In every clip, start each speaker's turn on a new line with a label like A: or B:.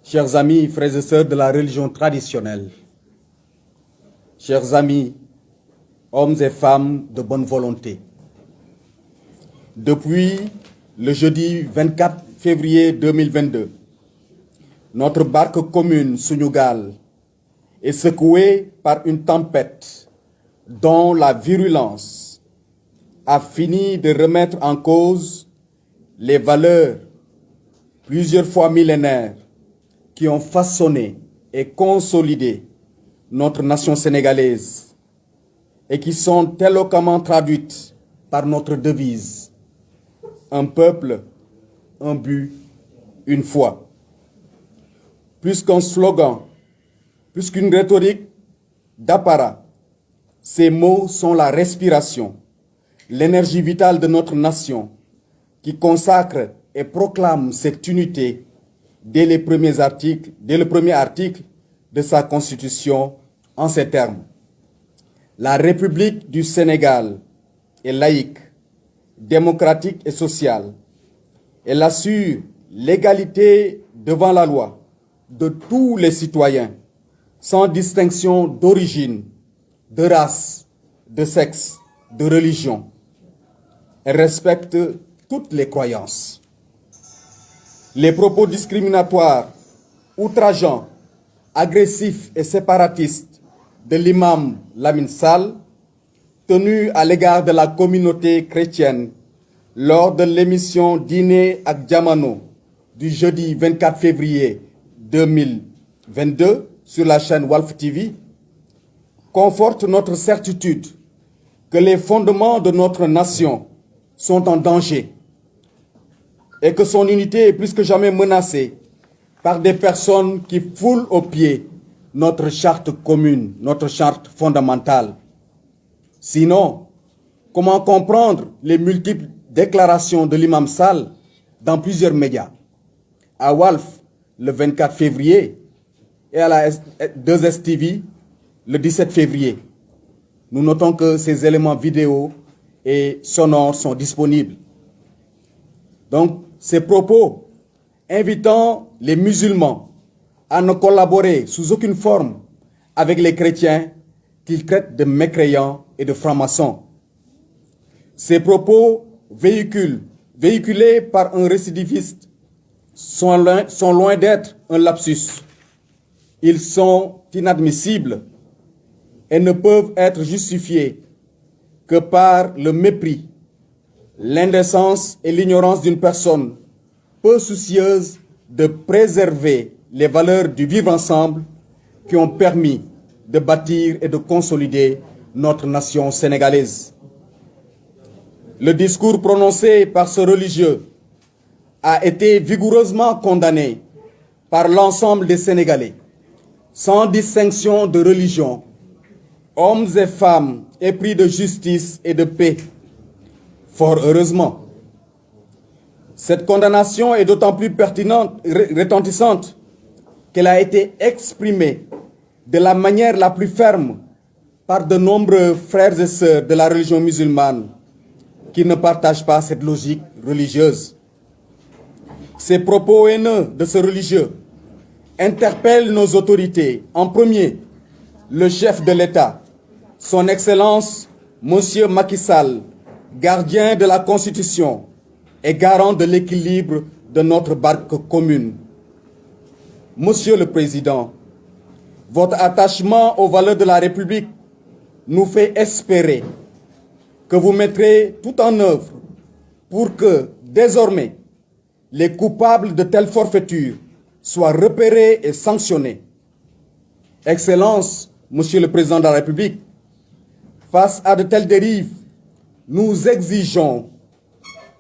A: Chers amis, frères et sœurs de la religion traditionnelle, chers amis, hommes et femmes de bonne volonté, depuis le jeudi 24 février 2022, notre barque commune Sunugal est secouée par une tempête dont la virulence a fini de remettre en cause les valeurs plusieurs fois millénaires qui ont façonné et consolidé notre nation sénégalaise et qui sont éloquemment traduites par notre devise: un peuple, un but, une foi. Plus qu'un slogan, plus qu'une rhétorique d'apparat, ces mots sont la respiration, l'énergie vitale de notre nation qui consacre et proclame cette unité dès le premier article de sa constitution en ces termes. La République du Sénégal est laïque, démocratique et sociale. Elle assure l'égalité devant la loi de tous les citoyens, sans distinction d'origine, de race, de sexe, de religion. Elle respecte toutes les croyances. Les propos discriminatoires, outrageants, agressifs et séparatistes de l'imam Lamine Sall, tenus à l'égard de la communauté chrétienne lors de l'émission Dîner ak Jamano du jeudi 24 février 2022 sur la chaîne Walf TV, confortent notre certitude que les fondements de notre nation sont en danger et que son unité est plus que jamais menacée par des personnes qui foulent aux pieds notre charte commune, notre charte fondamentale. Sinon, comment comprendre les multiples déclarations de l'imam Sall dans plusieurs médias, à Walf le 24 février et à la 2STV le 17 février. Nous notons que ces éléments vidéo et sonores sont disponibles. Donc, ces propos invitant les musulmans à ne collaborer sous aucune forme avec les chrétiens qu'ils traitent de mécréants et de francs-maçons. Ces propos véhiculés par un récidiviste sont loin d'être un lapsus. Ils sont inadmissibles et ne peuvent être justifiés que par le mépris, l'indécence et l'ignorance d'une personne peu soucieuse de préserver les valeurs du vivre ensemble qui ont permis de bâtir et de consolider notre nation sénégalaise. Le discours prononcé par ce religieux a été vigoureusement condamné par l'ensemble des Sénégalais, sans distinction de religion, hommes et femmes épris de justice et de paix. Fort heureusement, cette condamnation est d'autant plus pertinente, retentissante, qu'elle a été exprimée de la manière la plus ferme par de nombreux frères et sœurs de la religion musulmane qui ne partagent pas cette logique religieuse. Ces propos haineux de ce religieux interpellent nos autorités, en premier le chef de l'État, son Excellence Monsieur Macky Sall, gardien de la Constitution et garant de l'équilibre de notre barque commune. Monsieur le Président, votre attachement aux valeurs de la République nous fait espérer que vous mettrez tout en œuvre pour que, désormais, les coupables de telles forfaitures soient repérés et sanctionnés. Excellence, Monsieur le Président de la République, face à de telles dérives, nous exigeons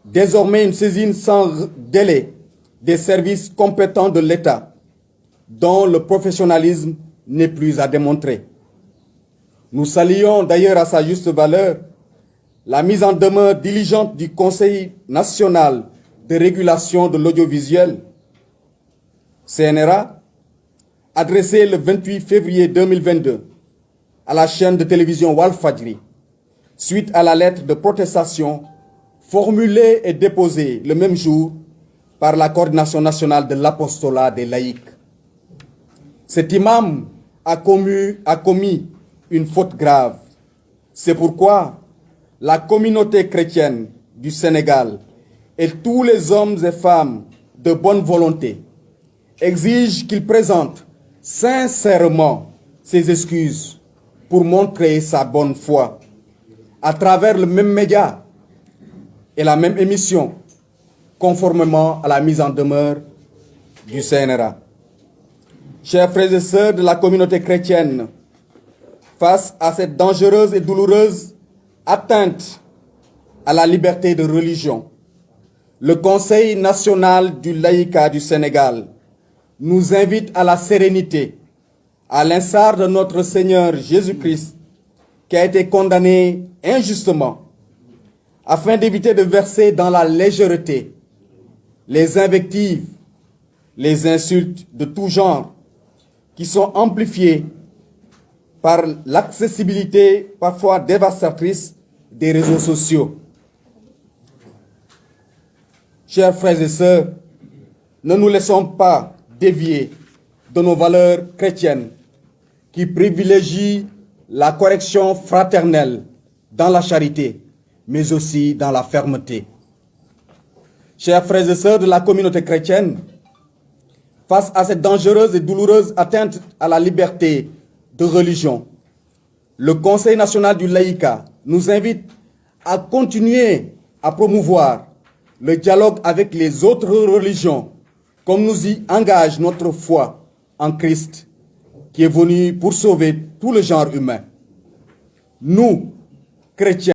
A: désormais une saisine sans délai des services compétents de l'État, dont le professionnalisme n'est plus à démontrer. Nous saluons d'ailleurs à sa juste valeur la mise en demeure diligente du Conseil national de régulation de l'audiovisuel, CNRA, adressée le 28 février 2022 à la chaîne de télévision Walfadjri, suite à la lettre de protestation formulée et déposée le même jour par la Coordination nationale de l'apostolat des laïcs. Cet imam a commis une faute grave. C'est pourquoi la communauté chrétienne du Sénégal et tous les hommes et femmes de bonne volonté exigent qu'il présente sincèrement ses excuses pour montrer sa bonne foi à travers le même média et la même émission, conformément à la mise en demeure du CNRA. Chers frères et sœurs de la communauté chrétienne, face à cette dangereuse et douloureuse atteinte à la liberté de religion, le Conseil national du laïcat du Sénégal nous invite à la sérénité, à l'instar de notre Seigneur Jésus-Christ, qui a été condamné injustement, afin d'éviter de verser dans la légèreté les invectives, les insultes de tout genre, qui sont amplifiées par l'accessibilité parfois dévastatrice des réseaux sociaux. Chers frères et sœurs, ne nous laissons pas dévier de nos valeurs chrétiennes qui privilégient la correction fraternelle dans la charité, mais aussi dans la fermeté. Chers frères et sœurs de la communauté chrétienne, face à cette dangereuse et douloureuse atteinte à la liberté de religion, le Conseil national du laïcat nous invite à continuer à promouvoir le dialogue avec les autres religions, comme nous y engage notre foi en Christ, qui est venu pour sauver tout le genre humain. Nous, chrétiens,